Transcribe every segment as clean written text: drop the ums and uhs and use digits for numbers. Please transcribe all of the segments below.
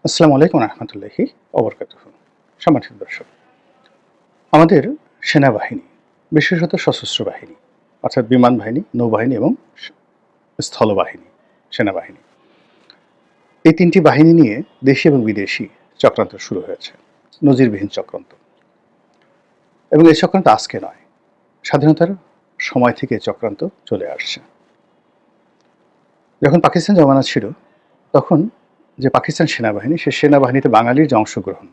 আসসালামু আলাইকুম রহমতুল্লাহি ওবরকাতুহু। সম্মানিত দর্শক, আমাদের সেনাবাহিনী, বিশেষত সশস্ত্র বাহিনী অর্থাৎ বিমান বাহিনী, নৌবাহিনী এবং স্থলবাহিনী, সেনাবাহিনী, এই তিনটি বাহিনী নিয়ে দেশি এবং বিদেশি চক্রান্ত শুরু হয়েছে, নজিরবিহীন চক্রান্ত। এবং এই চক্রান্ত আজকে নয়, স্বাধীনতার সময় থেকে চক্রান্ত চলে আসছে। যখন পাকিস্তান জমানা ছিল, তখন যে পাকিস্তান সেনাবাহিনী, সে সেনাবাহিনীতে বাঙালির যে অংশগ্রহণ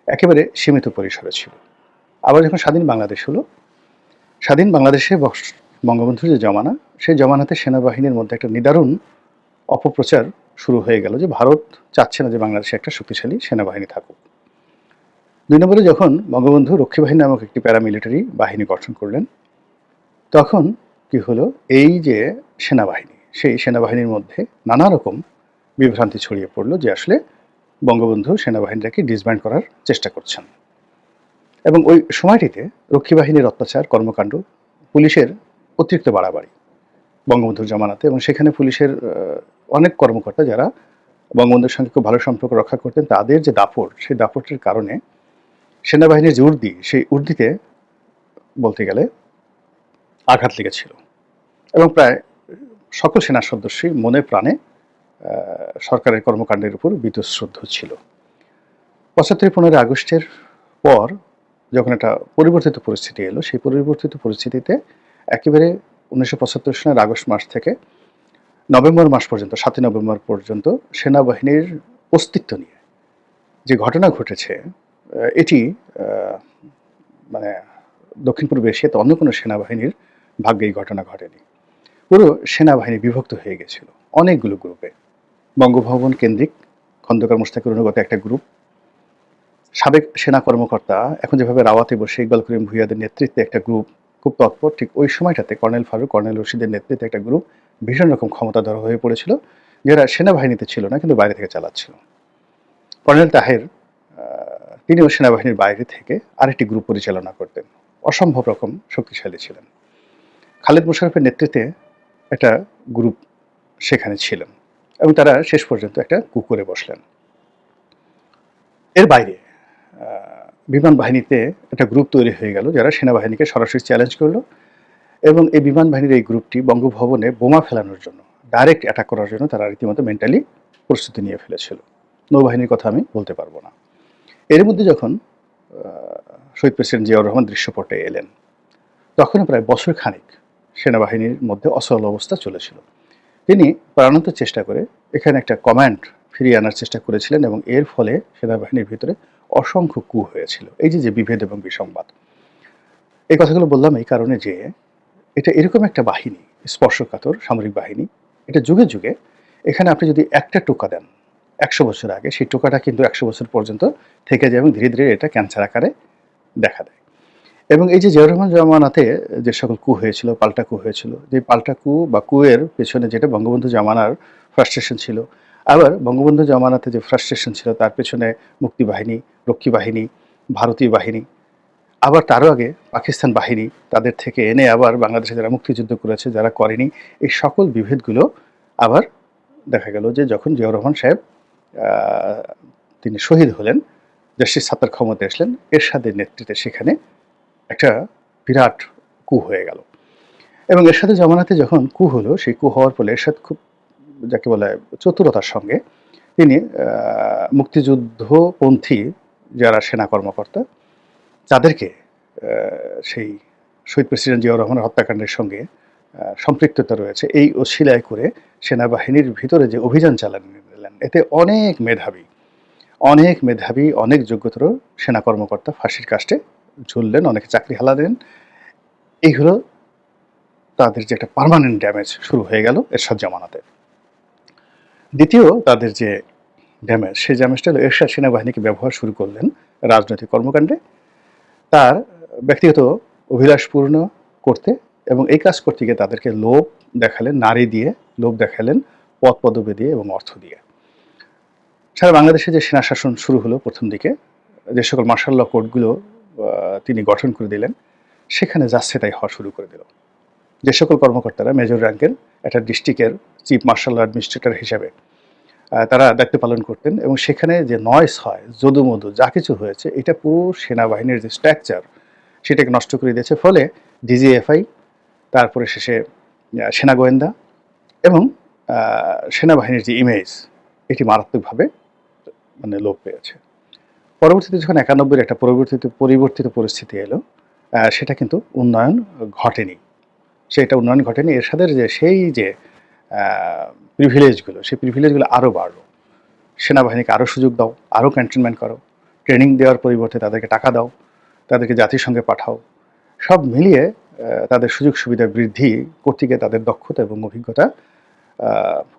একেবারে সীমিত পরিসরে ছিল। আবার যখন স্বাধীন বাংলাদেশ হলো, স্বাধীন বাংলাদেশে বঙ্গবন্ধুর যে জমানা, সেই জমানাতে সেনাবাহিনীর মধ্যে একটা নিদারুণ অপপ্রচার শুরু হয়ে গেল যে ভারত চাচ্ছে না যে বাংলাদেশে একটা শক্তিশালী সেনাবাহিনী থাকুক। ২ নম্বরে যখন বঙ্গবন্ধু রক্ষী বাহিনী নামক একটি প্যারামিলিটারি বাহিনী গঠন করলেন, তখন কি হলো, এই যে সেনাবাহিনী, সেই সেনাবাহিনীর মধ্যে নানা রকম বিভ্রান্তি ছড়িয়ে পড়লো যে আসলে বঙ্গবন্ধু সেনাবাহিনীটাকে ডিসব্যান্ড করার চেষ্টা করছেন। এবং ওই সময়টিতে রক্ষী বাহিনীর অত্যাচার, কর্মকাণ্ড, পুলিশের অতিরিক্ত বাড়াবাড়ি বঙ্গবন্ধুর জমানাতে, এবং সেখানে পুলিশের অনেক কর্মকর্তা যারা বঙ্গবন্ধুর সঙ্গে খুব ভালো সম্পর্ক রক্ষা করতেন, তাদের যে দাপট, সেই দাপটের কারণে সেনাবাহিনীর যে উর্দি, সেই উর্দিতে বলতে গেলে আঘাত লেগেছিল। এবং প্রায় সকল সেনা সদস্যই মনে প্রাণে সরকারের কর্মকাণ্ডের উপর বীতশ্রদ্ধ ছিল। ৭৫-১৫ আগস্টের পর যখন একটা পরিবর্তিত পরিস্থিতি এলো, সেই পরিবর্তিত পরিস্থিতিতে একেবারে ১৯৭৫ সালের আগস্ট মাস থেকে নভেম্বর মাস পর্যন্ত, ৭ই নভেম্বর পর্যন্ত সেনাবাহিনীর অস্তিত্ব নিয়ে যে ঘটনা ঘটেছে, এটি মানে দক্ষিণ পূর্ব এশিয়াতে অন্য কোনো সেনাবাহিনীর ভাগ্যে এই ঘটনা ঘটেনি। পুরো সেনাবাহিনী বিভক্ত হয়ে গেছিল অনেকগুলো গ্রুপে। বঙ্গভবন কেন্দ্রিক খন্দকার মোশতাকের অনুগত একটা গ্রুপ, সাবেক সেনা কর্মকর্তা এখন যেভাবে রাওয়াতে বসে ইকবাল করিম ভূঁইয়াদের নেতৃত্বে একটা গ্রুপ খুব তৎপর, ঠিক ওই সময়টাতে কর্নেল ফারুক, কর্নেল রশিদের নেতৃত্বে একটা গ্রুপ ভীষণ রকম ক্ষমতাধর হয়ে পড়েছিল, যারা সেনাবাহিনীতে ছিল না কিন্তু বাইরে থেকে চালাচ্ছিল। কর্নেল তাহের তিনিও সেনাবাহিনীর বাইরে থেকে আরেকটি গ্রুপ পরিচালনা করতেন, অসম্ভব রকম শক্তিশালী ছিলেন। খালেদ মোশাররফের নেতৃত্বে একটা গ্রুপ সেখানে ছিলেন, এবং তারা শেষ পর্যন্ত একটা কূ করে বসলেন। এর বাইরে বিমান বাহিনীতে একটা গ্রুপ তৈরি হয়ে গেল, যারা সেনাবাহিনীকে সরাসরি চ্যালেঞ্জ করলো, এবং এই বিমান বাহিনীর এই গ্রুপটি বঙ্গভবনে বোমা ফেলানোর জন্য, ডাইরেক্ট অ্যাটাক করার জন্য তারা রীতিমতো মেন্টালি প্রস্তুতি নিয়ে ফেলেছিল। নৌবাহিনীর কথা আমি বলতে পারবো না। এর মধ্যে যখন শহীদ প্রেসিডেন্ট জিয়াউর রহমান দৃশ্যপটে এলেন, তখন প্রায় বছর খানিক সেনাবাহিনীর মধ্যে অসহল অবস্থা চলেছিল। তিনি প্রাণান্ত চেষ্টা করে এখানে একটা কমান্ড ফিরিয়ে আনার চেষ্টা করেছিলেন, এবং এর ফলে সেনাবাহিনীর ভিতরে অসংখ্য কূ হয়েছিল। এই যে বিভেদ এবং বিসংবাদ, এই কথাগুলো বললাম এই কারণে যে এটা এরকম একটা বাহিনী, স্পর্শকাতর সামরিক বাহিনী, এটা যুগে যুগে এখানে আপনি যদি একটা টোকা দেন ১০০ বছর আগে, সেই টোকাটা কিন্তু ১০০ বছর পর্যন্ত থেকে যায়, এবং ধীরে ধীরে এটা ক্যান্সার আকারে দেখা দেয়। এবং এই যে জিয়াউর রহমান জামানাতে যে সকল কূ হয়েছিল, পাল্টা কূ হয়েছিল, যে পাল্টা কূ বা কূয়ের পেছনে যেটা বঙ্গবন্ধু জামানার ফ্রাস্ট্রেশন ছিল, আবার বঙ্গবন্ধু জামানাতে যে ফ্রাস্ট্রেশন ছিল তার পেছনে মুক্তিবাহিনী, রক্ষী বাহিনী, ভারতীয় বাহিনী, আবার তারও আগে পাকিস্তান বাহিনী, তাদের থেকে এনে আবার বাংলাদেশে যারা মুক্তিযুদ্ধ করেছে, যারা করেনি, এই সকল বিভেদগুলো আবার দেখা গেল যে যখন জিয়াউর রহমান সাহেব তিনি শহীদ হলেন, জাস্টিস সাত্তার ক্ষমতায় আসলেন, এরশাদের নেতৃত্বে সেখানে একটা বিরাট কূ হয়ে গেল। এবং এরশাদের জামানাতে যখন কূ হলো, সেই কূ হওয়ার ফলে এরশাদ খুব, যাকে বলা হয়, চতুরতার সঙ্গে তিনি মুক্তিযুদ্ধপন্থী যারা সেনা কর্মকর্তা, তাদেরকে সেই শহীদ প্রেসিডেন্ট জিয়াউর রহমানের হত্যাকাণ্ডের সঙ্গে সম্পৃক্ততা রয়েছে এই অছিলায় করে সেনাবাহিনীর ভিতরে যে অভিযান চালালেন, এতে অনেক মেধাবী, অনেক যোগ্যতর সেনা কর্মকর্তা ফাঁসির কাস্টে ঝুললেন, অনেকে চাকরি হারালেন। এই হলো তাদের যে একটা পার্মানেন্ট ড্যামেজ শুরু হয়ে গেল এরশাদ জামানাতে। দ্বিতীয় তাদের যে ড্যামেজ, সেই ড্যামেজটা হলো এরশাদ সেনাবাহিনীকে ব্যবহার শুরু করলেন রাজনৈতিক কর্মকাণ্ডে, তার ব্যক্তিগত অভিলাষ পূর্ণ করতে, এবং এই কাজ করতে গিয়ে তাদেরকে লোভ দেখালেন, নারী দিয়ে লোভ দেখালেন, পদ পদবি দিয়ে এবং অর্থ দিয়ে। সারা বাংলাদেশে যে সেনা শাসন শুরু হলো প্রথম দিকে, যে সকল মার্শাল ল কোর্টগুলো তিনি গঠন করে দিলেন, সেখানে যাচ্ছে তাই হওয়া শুরু করে দিল। যে সকল কর্মকর্তারা মেজর র্যাঙ্কের একটা ডিস্ট্রিক্টের চিফ মার্শাল অ্যাডমিনিস্ট্রেটর হিসাবে তারা দায়িত্ব পালন করতেন এবং সেখানে যে নয়েজ হয়, যদু-মধু যা কিছু হয়েছে এটা পুরো সেনাবাহিনীর যে স্ট্রাকচার সেটাকে নষ্ট করে দিয়েছে। ফলে ডিজিএফআই, তারপরে শেষে সেনা গোয়েন্দা এবং আ সেনাবাহিনীর যে ইমেজ এটি মারাত্মকভাবে মানে লোপ পেয়েছে। পরবর্তীতে যখন ৯১ একটা পরিবর্তিত পরিস্থিতি এলো, সেটা কিন্তু উন্নয়ন ঘটেনি। সেটা উন্নয়ন ঘটেনি। এরশাদের সেই যে আ প্রিভিলেজগুলো, সেই প্রিভিলেজগুলো আরও বাড়লো। সেনাবাহিনীকে আরও সুযোগ দাও, আরও ক্যান্টনমেন্ট করো, ট্রেনিং দেওয়ার পরিবর্তে তাদেরকে টাকা দাও, তাদেরকে জাতিসংঘে পাঠাও। সব মিলিয়ে তাদের সুযোগ সুবিধা বৃদ্ধি করতে গিয়ে তাদের দক্ষতা এবং অভিজ্ঞতা আ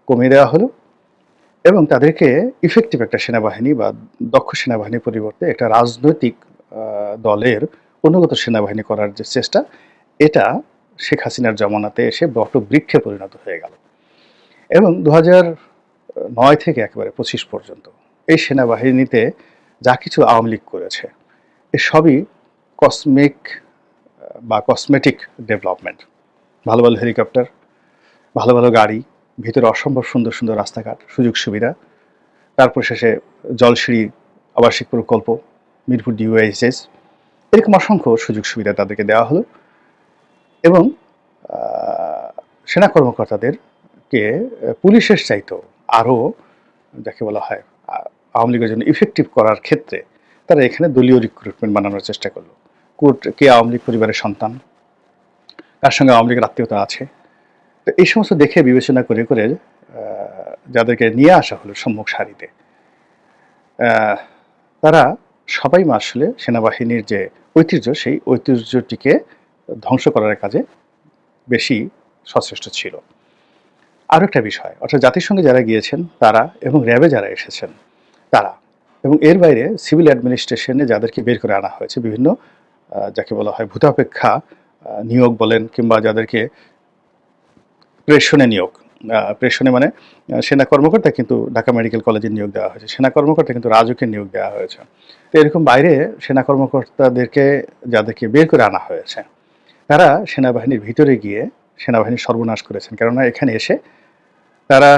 কমিয়ে দেওয়া হলো এবং তাদেরকে ইফেক্টিভ একটা সেনাবাহিনী বা দক্ষ সেনাবাহিনীর পরিবর্তে একটা রাজনৈতিক দলের অনুগত সেনাবাহিনী করার যে চেষ্টা, এটা শেখ হাসিনার জমানাতে এসে বটবৃক্ষে পরিণত হয়ে গেল। এবং ২০০৯ থেকে একেবারে ২৫ পর্যন্ত এই সেনাবাহিনীতে যা কিছু আওয়ামী লীগ করেছে, এ সবই কসমেটিক ডেভেলপমেন্ট। ভালো, ভালো হেলিকপ্টার, ভালো, ভালো গাড়ি, ভিতরে অসম্ভব সুন্দর, সুন্দর রাস্তাঘাট, সুযোগ সুবিধা, তারপর শেষে জলসিঁড়ি আবাসিক প্রকল্প, মিরপুর ডিওএইচএস, এরকম অসংখ্য সুযোগ সুবিধা তাদেরকে দেওয়া হলো এবং আ সেনা কর্মকর্তাদেরকে পুলিশের চাইতেও আরও যাকে বলা হয় আওয়ামী লীগের জন্য ইফেক্টিভ করার ক্ষেত্রে তারা এখানে দলীয় রিক্রুটমেন্ট বানানোর চেষ্টা করলো। কে আওয়ামী লীগ পরিবারের সন্তান, তার সঙ্গে আওয়ামী লীগের আত্মীয়তা আছে। তো এই সমস্ত দেখে বিবেচনা করে যাদেরকে নিয়ে আসা হলো সম্মুখ সারিতে, তারা সবাই আসলে সেনাবাহিনীর যে ঐতিহ্য, সেই ঐতিহ্যটিকে ধ্বংস করার কাজে বেশি সচেষ্ট ছিল। আরও একটা বিষয়, অর্থাৎ জাতিসংঘে যারা গিয়েছেন তারা এবং র্যাবে যারা এসেছেন তারা, এবং এর বাইরে সিভিল অ্যাডমিনিস্ট্রেশনে যাদেরকে বের করে আনা হয়েছে বিভিন্ন যাকে বলা হয় ভূতাপেক্ষা নিয়োগ বলেন, কিংবা যাদেরকে প্রেষণে নিয়োগ, প্রেষণে মানে সেনা কর্মকর্তা কিন্তু ঢাকা মেডিকেল কলেজে নিয়োগ দেওয়া হয়েছে, সেনা কর্মকর্তা কিন্তু রাজুকের নিয়োগ দেওয়া হয়েছে। তো এরকম বাইরে সেনা কর্মকর্তাদেরকে যাদেরকে বের করে আনা হয়েছে তারা সেনাবাহিনীর ভিতরে গিয়ে সেনাবাহিনীর সর্বনাশ করেছেন। কেননা এখানে এসে তারা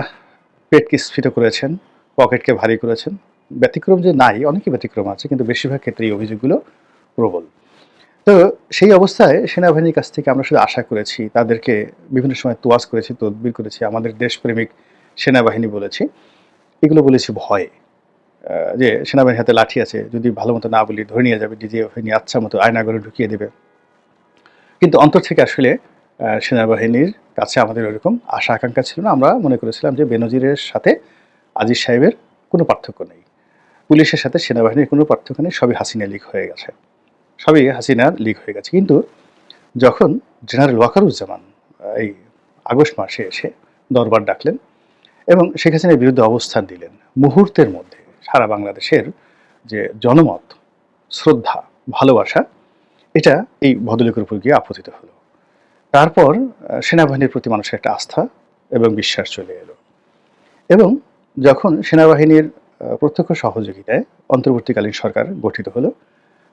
পেটকে স্ফীত করেছেন, পকেটকে ভারী করেছেন। ব্যতিক্রম যে নাই, অনেকই ব্যতিক্রম আছে, কিন্তু বেশিরভাগ ক্ষেত্রে এই অভিযোগগুলো প্রবল। তো সেই অবস্থায় সেনাবাহিনীর কাছ থেকে আমরা শুধু আশা করেছি, তাদেরকে বিভিন্ন সময় তোয়াজ করেছি, তদবির করেছি, আমাদের দেশপ্রেমিক সেনাবাহিনী বলেছি, এগুলো বলেছি ভয়ে, যে সেনাবাহিনীর হাতে লাঠি আছে, যদি ভালো মতো না বলি ধরে নিয়ে যাবে, ডিজিএফআই নিয়ে আচ্ছা মতো আয়নাঘরে ঢুকিয়ে দেবে। কিন্তু অন্তর থেকে আসলে সেনাবাহিনীর কাছে আমাদের ওরকম আশা আকাঙ্ক্ষা ছিল না। আমরা মনে করেছিলাম যে বেনজিরের সাথে আজিজ সাহেবের কোনো পার্থক্য নেই, পুলিশের সাথে সেনাবাহিনীর কোনো পার্থক্য নেই, সবই হাসিনা লিগ হয়ে গেছে, সবই হাসিনার লিগ হয়ে গেছে। কিন্তু যখন জেনারেল ওয়াকারুজ্জামান এই আগস্ট মাসে এসে দরবার ডাকলেন এবং শেখ হাসিনার বিরুদ্ধে অবস্থান দিলেন, মুহূর্তের মধ্যে সারা বাংলাদেশের যে জনমত, শ্রদ্ধা, ভালোবাসা, এটা এই ভদ্রলোকের উপর গিয়ে আপতিত হলো। তারপর সেনাবাহিনীর প্রতি মানুষের একটা আস্থা এবং বিশ্বাস চলে এলো এবং যখন সেনাবাহিনীর প্রত্যক্ষ সহযোগিতায় অন্তর্বর্তীকালীন সরকার গঠিত হলো,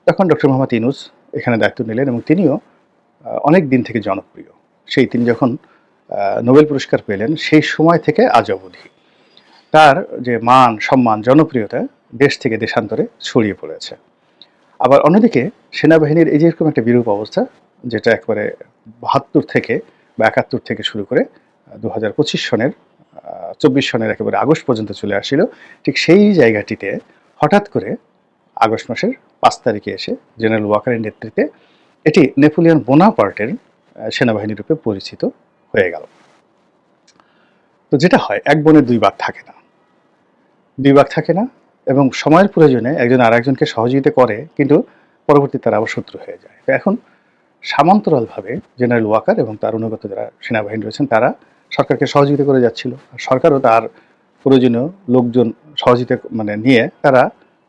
তখন ডক্টর মোহাম্মদ ইউনূস এখানে দায়িত্ব নিলেন এবং তিনিও অনেক দিন থেকে জনপ্রিয়। তিনি যখন নোবেল পুরস্কার পেলেন সেই সময় থেকে আজ অবধি তার যে মান, সম্মান, জনপ্রিয়তা দেশ থেকে দেশান্তরে ছড়িয়ে পড়েছে। আবার অন্যদিকে সেনাবাহিনীর এই যে এরকম একটা বিরূপ অবস্থা, যেটা একবারে ৭২ থেকে বা ৭১ থেকে শুরু করে ২০২৫ সনের ২৪ সনের একেবারে আগস্ট পর্যন্ত চলে আসছিল, ঠিক সেই জায়গাটিতে হঠাৎ করে আগস্ট মাসের ৫ তারিখে এসে জেনারেল ওয়াকারের নেতৃত্বে এটি নেপোলিয়ন বোনাপার্টের সেনাবাহিনী রূপে পরিচিত হয়ে গেল। তো যেটা হয়, এক বনের দুই বাঘ থাকে না, এবং সময়ের প্রয়োজনে একজন আরেকজনকে সহযোগিতা করে, কিন্তু পরবর্তীতে তারা আবার শত্রু হয়ে যায়। তো এখন সমান্তরালভাবে জেনারেল ওয়াকার এবং তার অনুগত যারা সেনাবাহিনী রয়েছেন তারা সরকারকে সহযোগিতা করে যাচ্ছিল, সরকারও তার প্রয়োজনীয় লোকজন সহযোগিতা নিয়ে তারা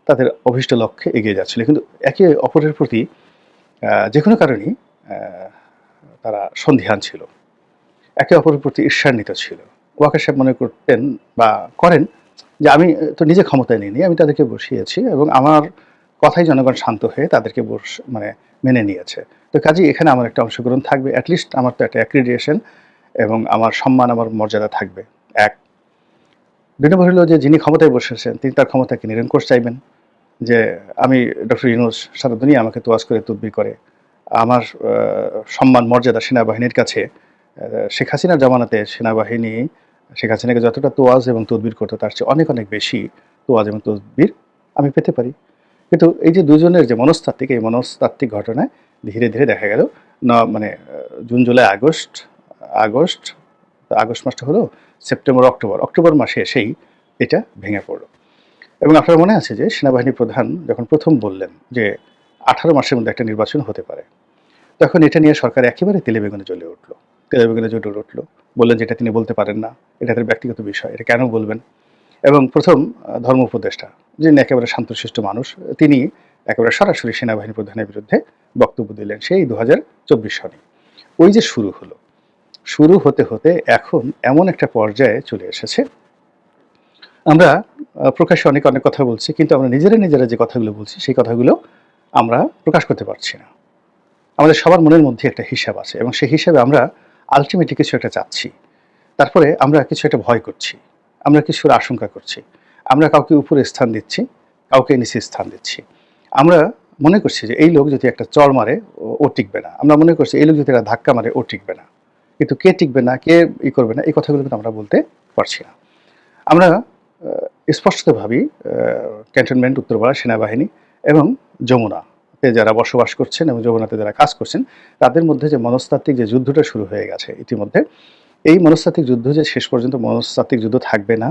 তাদের অভীষ্ট লক্ষ্যে এগিয়ে যাচ্ছিল। কিন্তু একে অপরের প্রতি যে কোনো কারণেই তারা সন্দিহান ছিল, একে অপরের প্রতি ঈর্ষান্বিত ছিল। ওয়াকার সাহেব মনে করতেন বা করেন যে আমি তো নিজে ক্ষমতায় নিইনি, আমি তাদেরকে বসিয়েছি এবং আমার কথাই জনগণ শান্ত হয়ে তাদেরকে মেনে নিয়েছে। তো কাজেই এখানে আমার একটা অংশগ্রহণ থাকবে, অ্যাটলিস্ট আমার তো একটা অ্যাক্রিডিয়েশন এবং আমার সম্মান, আমার মর্যাদা থাকবে। এক দুই নম্বর হলো যে যিনি ক্ষমতায় বসেছেন তিনি তার ক্ষমতাকে নিরঙ্কুশ চাইবেন, যে আমি ডক্টর ইউনূস সারা দুনিয়া আমাকে তোয়াজ করে তদবির করে, আমার সম্মান মর্যাদা সেনাবাহিনীর কাছে শেখ হাসিনার জামানাতে সেনাবাহিনী শেখ হাসিনাকে যতটা তোয়াজ এবং তদবির করতো তার চেয়ে অনেক অনেক বেশি তোয়াজ এবং তদবির আমি পেতে পারি। কিন্তু এই যে দুজনের যে মনস্তাত্ত্বিক, এই মনস্তাত্ত্বিক ঘটনায় ধীরে ধীরে দেখা গেল মানে June July August, August August মাসটা হলো, সেপ্টেম্বর অক্টোবর, অক্টোবর মাসে এসেই এটা ভেঙে পড়ল। এবং আপনার মনে আছে যে সেনাবাহিনী প্রধান যখন প্রথম বললেন যে 18 মাসের মধ্যে একটা নির্বাচন হতে পারে, তখন এটা নিয়ে সরকার একেবারে তেলেবেগুনে জ্বলে উঠল, তেলেবেগুনে জ্বলে উঠল। বললেন যে এটা তিনি বলতে পারেন না, এটা তার ব্যক্তিগত বিষয়, এটা কেন বলবেন। এবং প্রথম ধর্ম উপদেষ্টা, যিনি একেবারে শান্তশিষ্ট মানুষ, তিনি একেবারে সরাসরি সেনাবাহিনী প্রধানের বিরুদ্ধে বক্তব্য দিলেন সেই 2024 সনে। ওই যে শুরু হলো, শুরু হতে হতে এখন এমন একটা পর্যায়ে চলে এসেছে, আমরা প্রকাশ্যে অনেক অনেক কথা বলছি, কিন্তু আমরা নিজেরা যে কথাগুলো বলছি সেই কথাগুলো আমরা প্রকাশ করতে পারছি না। আমাদের সবার মনের মধ্যে একটা হিসাব আছে এবং সেই হিসাবে আমরা আলটিমেটলি কিছু একটা চাচ্ছি, তারপরে আমরা কিছু একটা ভয় করছি, আমরা কিছুর আশঙ্কা করছি, আমরা কাউকে উপরে স্থান দিচ্ছি, কাউকে নিচে স্থান দিচ্ছি। আমরা মনে করছি যে এই লোক যদি একটা চড় মারে ও টিকবে না, আমরা মনে করছি এই লোক যদি একটা ধাক্কা মারে ও টিকবে না। কিন্তু কে টিকবে না, কে করবে না, এই কথাগুলো কিন্তু আমরা বলতে পারছি না। আমরা স্পষ্টত ভাবি ক্যান্টনমেন্ট, উত্তরপাড়া সেনাবাহিনী এবং যমুনাতে যারা বসবাস করছেন এবং যমুনাতে যারা কাজ করছেন, তাদের মধ্যে যে মনস্তাত্ত্বিক যে যুদ্ধটা শুরু হয়ে গেছে ইতিমধ্যে, এই মনস্তাত্ত্বিক যুদ্ধ যে শেষ পর্যন্ত মনস্তাত্ত্বিক যুদ্ধ থাকবে না,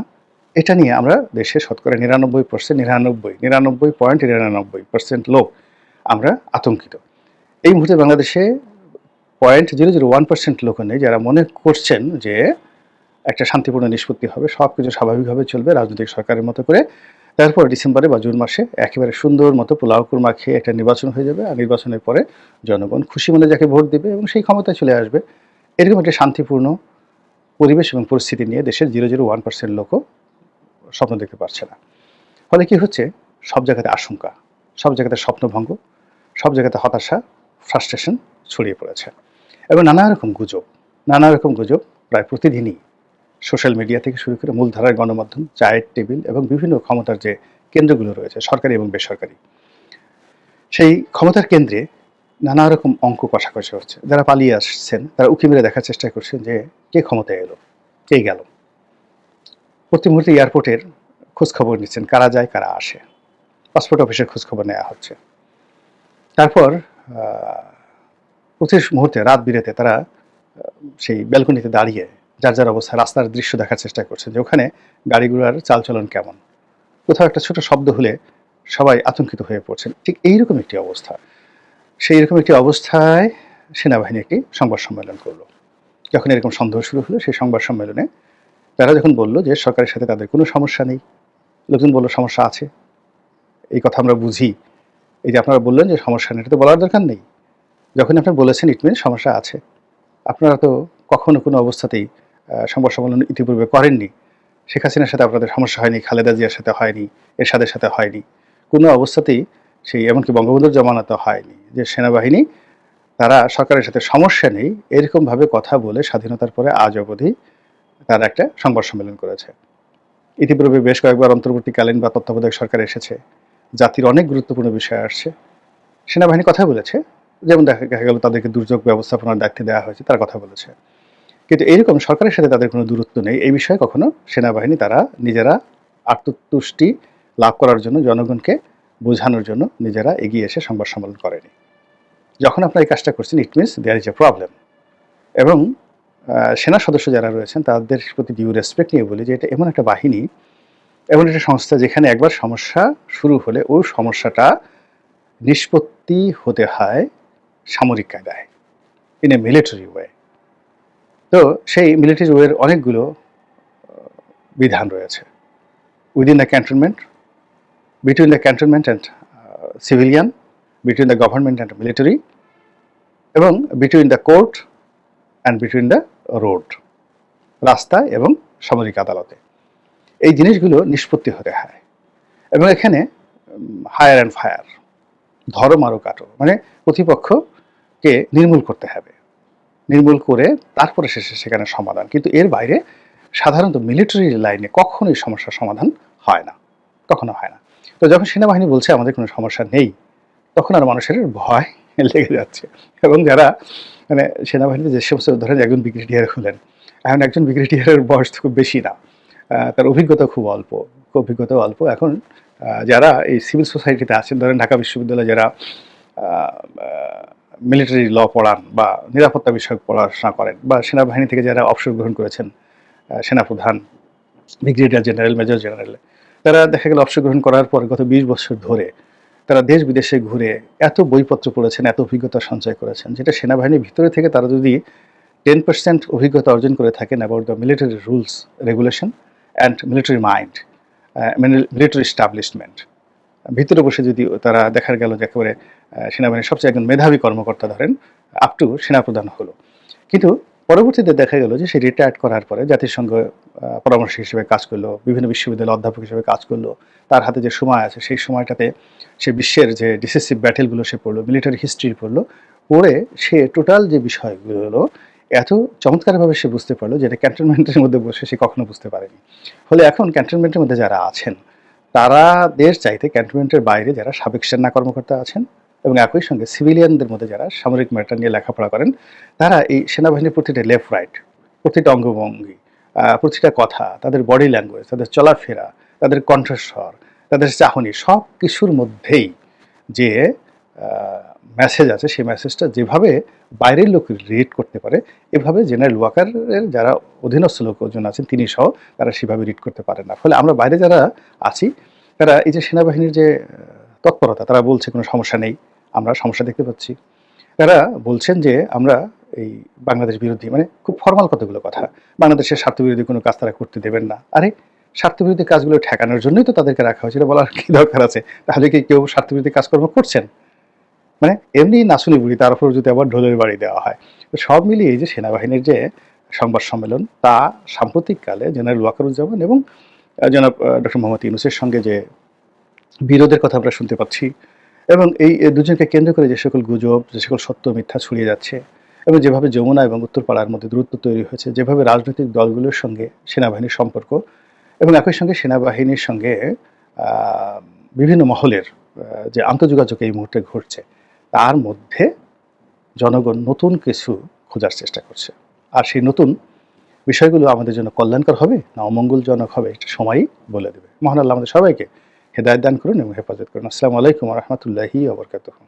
এটা নিয়ে আমরা দেশে শতকরা 99.99% লোক আমরা আতঙ্কিত। এই মুহূর্তে বাংলাদেশে 0.001% লোকও নেই যারা মনে করছেন যে একটা শান্তিপূর্ণ নিষ্পত্তি হবে, সব কিছু স্বাভাবিকভাবে চলবে রাজনৈতিক সরকারের মতো করে, তারপর ডিসেম্বরে বা জুন মাসে একেবারে সুন্দর মতো পোলাও কুরমা খেয়ে একটা নির্বাচন হয়ে যাবে, আর নির্বাচনের পরে জনগণ খুশি মনে যাকে ভোট দেবে এবং সেই ক্ষমতায় চলে আসবে। এরকম একটা শান্তিপূর্ণ পরিবেশ এবং পরিস্থিতি নিয়ে দেশের 0.01% লোকও স্বপ্ন দেখতে পারছে না। ফলে কি হচ্ছে, সব জায়গাতে আশঙ্কা, সব জায়গাতে স্বপ্নভঙ্গ, সব জায়গাতে হতাশা, ফ্রাস্ট্রেশন ছড়িয়ে পড়েছে এবং নানা রকম গুজব প্রায় প্রতিদিনই সোশ্যাল মিডিয়া থেকে শুরু করে মূলধারার গণমাধ্যম, চায়ের টেবিল এবং বিভিন্ন ক্ষমতার যে কেন্দ্রগুলো রয়েছে সরকারি এবং বেসরকারি, সেই ক্ষমতার কেন্দ্রে নানা রকম অঙ্ক কষাকষি হচ্ছে। যারা পালিয়ে আসছেন তারা উঁকি মেরে দেখার চেষ্টা করছেন যে কে ক্ষমতায় এলো, কে গেল। প্রতি মুহূর্তে এয়ারপোর্টের খোঁজখবর নিচ্ছেন, কারা যায় কারা আসে, পাসপোর্ট অফিসের খোঁজখবর নেওয়া হচ্ছে। তারপর প্রতি মুহূর্তে রাত বিরেতে তারা সেই ব্যালকনিতে দাঁড়িয়ে যার অবস্থা, রাস্তার দৃশ্য দেখার চেষ্টা করছেন যে ওখানে গাড়ি ঘোড়ার চালচলন কেমন, কোথাও একটা ছোট শব্দ হলে সবাই আতঙ্কিত হয়ে পড়ছেন। ঠিক এইরকম একটি অবস্থা, সেই রকম একটি অবস্থায় সেনাবাহিনী একটি সংবাদ সম্মেলন করলো। যখন এরকম সন্দেহ শুরু হলো, সেই সংবাদ সম্মেলনে তারা যখন বললো যে সরকারের সাথে তাদের কোনো সমস্যা নেই, লোকজন বললো সমস্যা আছে, এই কথা আমরা বুঝি, এই যে আপনারা বললেন যে সমস্যা নেই, এটা তো বলার দরকার নেই। যখন আপনারা বলেছেন ইট মিনস সমস্যা আছে। আপনারা তো কখনো কোনো অবস্থাতেই সংবাদ সম্মেলন ইতিপূর্বে করেননি। শেখ হাসিনার সাথে আপনাদের সমস্যা হয়নি, খালেদা জিয়ার সাথে হয়নি, এরশাদের সাথে হয়নি, কোনো অবস্থাতেই সেই এমনকি বঙ্গবন্ধুর জমানাতে হয়নি যে সেনাবাহিনী তারা সরকারের সাথে সমস্যা নেই এরকমভাবে কথা বলে স্বাধীনতার পরে আজ অবধি তারা একটা সংবাদ সম্মেলন করেছে। ইতিপূর্বে বেশ কয়েকবার অন্তর্বর্তীকালীন বা তত্ত্বাবধায়ক সরকার এসেছে, জাতির অনেক গুরুত্বপূর্ণ বিষয় আসছে, সেনাবাহিনী কথা বলেছে, যেমন দেখা গেল তাদেরকে দুর্যোগ ব্যবস্থাপনার দায়িত্ব দেওয়া হয়েছে, তার কথা বলেছে। কিন্তু এইরকম সরকারের সাথে তাদের কোনো দূরত্ব নেই, এই বিষয়ে কখনো সেনাবাহিনী তারা নিজেরা আত্মতুষ্টি লাভ করার জন্য, জনগণকে বোঝানোর জন্য নিজেরা এগিয়ে এসে সংবাদ সম্মেলন করেনি। যখন আপনারা এই কাজটা করছেন it means there is a problem. এবং সেনা সদস্য যারা রয়েছেন তাদের প্রতি ডিউ রেসপেক্ট নিয়ে বলি যে এটা এমন একটা বাহিনী, এমন একটা সংস্থা যেখানে একবার সমস্যা শুরু হলে ওই সমস্যাটা নিষ্পত্তি হতে হয় সামরিক কায়দায়, ইন এ মিলিটারি ওয়ে। তো সেই মিলিটারি ওয়ের অনেকগুলো বিধান রয়েছে within the cantonment, between the cantonment and civilian, between the government and military, এবং between the court and between the road, রাস্তায় এবং সামরিক আদালতে। এই জিনিসগুলো নিষ্পত্তি হতে হয়। এবং এখানে হায়ার অ্যান্ড ফায়ার, ধরো মারো কাটো, মানে প্রতিপক্ষকে নির্মূল করতে হবে, নির্মূল করে তারপরে শেষে সেখানে সমাধান। কিন্তু এর বাইরে সাধারণত মিলিটারি লাইনে কখনোই সমস্যার সমাধান হয় না, কখনো হয় না। তো যখন সেনাবাহিনী বলছে আমাদের কোনো সমস্যা নেই, তখন আর মানুষের ভয় লেগে যাচ্ছে। এবং যারা মানে সেনাবাহিনীতে যে সমস্ত ধরেন একজন ব্রিগেডিয়ার হলেন, এখন একজন ব্রিগেডিয়ারের বয়স তো খুব বেশি না, তার অভিজ্ঞতা খুব অল্প, অভিজ্ঞতাও অল্প। এখন যারা এই সিভিল সোসাইটিতে আছেন, ধরেন ঢাকা বিশ্ববিদ্যালয়ে যারা মিলিটারি ল পড়ান বা নিরাপত্তা বিষয়ক পড়াশোনা করেন, বা সেনাবাহিনী থেকে যারা অবসর গ্রহণ করেছেন, সেনাপ্রধান, ব্রিগেডিয়ার জেনারেল, মেজর জেনারেল, তারা দেখা গেল অবসর গ্রহণ করার পর গত 20 বছর ধরে তারা দেশ বিদেশে ঘুরে এত বইপত্র পড়েছেন, এত অভিজ্ঞতা সঞ্চয় করেছেন, যেটা সেনাবাহিনীর ভিতরে থেকে তারা যদি 10% অভিজ্ঞতা অর্জন করে থাকেন about the military rules, regulation and military mind, military establishment, ভিতরে বসে যদি তারা দেখা গেল যে একেবারে সেনাবাহিনীর সবচেয়ে একজন মেধাবী কর্মকর্তা ধরেন আপ টু সেনাপ্রধান হলো, কিন্তু পরবর্তীতে দেখা গেল যে সে রিটায়ার্ড করার পরে জাতিসংঘ পরামর্শক হিসেবে কাজ করলো, বিভিন্ন বিশ্ববিদ্যালয়ে অধ্যাপক হিসেবে কাজ করলো, তার হাতে যে সময় আছে সেই সময়টাতে সে বিশ্বের যে ডিসিসিভ ব্যাটেলগুলো সে পড়লো, মিলিটারি হিস্ট্রি পড়লো, পড়ে সে টোটাল যে বিষয়গুলো এত চমৎকারভাবে সে বুঝতে পারলো যেটা ক্যান্টনমেন্টের মধ্যে বসে সে কখনো বুঝতে পারেনি। ফলে এখন ক্যান্টনমেন্টের মধ্যে যারা আছেন তারা দেশ চাইতে ক্যান্টনমেন্টের বাইরে যারা সাবেক সেনা কর্মকর্তা আছেন এবং একই সঙ্গে সিভিলিয়ানদের মধ্যে যারা সামরিক ম্যাটার নিয়ে লেখাপড়া করেন, তারা এই সেনাবাহিনীর প্রতিটা লেফট রাইট, প্রতিটা অঙ্গভঙ্গি, প্রতিটা কথা, তাদের বডি ল্যাঙ্গুয়েজ, তাদের চলাফেরা, তাদের কণ্ঠস্বর, তাদের চাহনি, সব কিছুর মধ্যেই যে মেসেজ আছে সেই মেসেজটা যেভাবে বাইরের লোক রিড করতে পারে, এভাবে জেনারেল ওয়াকারের যারা অধীনস্থ লোকজন আছেন তিনি সহ তারা সেভাবে রিড করতে পারে না। ফলে আমরা বাইরে যারা আছি তারা এই যে সেনাবাহিনীর যে তৎপরতা, তারা বলছে কোনো সমস্যা নেই, আমরা সমস্যা দেখতে পাচ্ছি। তারা বলছেন যে আমরা এই বাংলাদেশ বিরোধী, মানে খুব ফর্মাল কতগুলো কথা, বাংলাদেশের স্বার্থবিরোধী কোনো কাজ তারা করতে দেবেন না। আরে স্বার্থবিরোধী কাজগুলো ঠেকানোর জন্যই তো তাদেরকে রাখা হয়েছিল, বলার কি দরকার আছে? তাহলে কি কেউ স্বার্থবিরোধী কাজকর্ম করছেন? মানে এমনি নাচুনি বুড়ি, তার উপর যদি আবার ঢোলের বাড়ি দেওয়া হয়। তো সব মিলিয়ে এই যে সেনাবাহিনীর যে সংবাদ সম্মেলন, তা সাম্প্রতিককালে জেনারেল ওয়াকারুজ্জামান এবং জনাব ডক্টর মোহাম্মদ ইউনূসের সঙ্গে যে বিরোধের কথা আমরা শুনতে পাচ্ছি, এবং এই দুজনকে কেন্দ্র করে যে সকল গুজব, যে সকল সত্য মিথ্যা ছড়িয়ে যাচ্ছে, এবং যেভাবে যমুনা এবং উত্তরপাড়ার মধ্যে দূরত্ব তৈরি হয়েছে, যেভাবে রাজনৈতিক দলগুলোর সঙ্গে সেনাবাহিনীর সম্পর্ক, এবং একই সঙ্গে সেনাবাহিনীর সঙ্গে বিভিন্ন মহলের যে আন্তঃযোগাযোগ এই মুহূর্তে ঘটছে, তার মধ্যে জনগণ নতুন কিছু খোঁজার চেষ্টা করছে। আর সেই নতুন বিষয়গুলো আমাদের জন্য কল্যাণকর হবে না অমঙ্গলজনক হবে, এটা সময়ই বলে দেবে। মহান আল্লাহ আমাদের সবাইকে হেদায়েত দান করুন এবং হেফাজত করুন। আসসালামু আলাইকুম ওয়া রাহমাতুল্লাহি ওয়া বারাকাতুহু।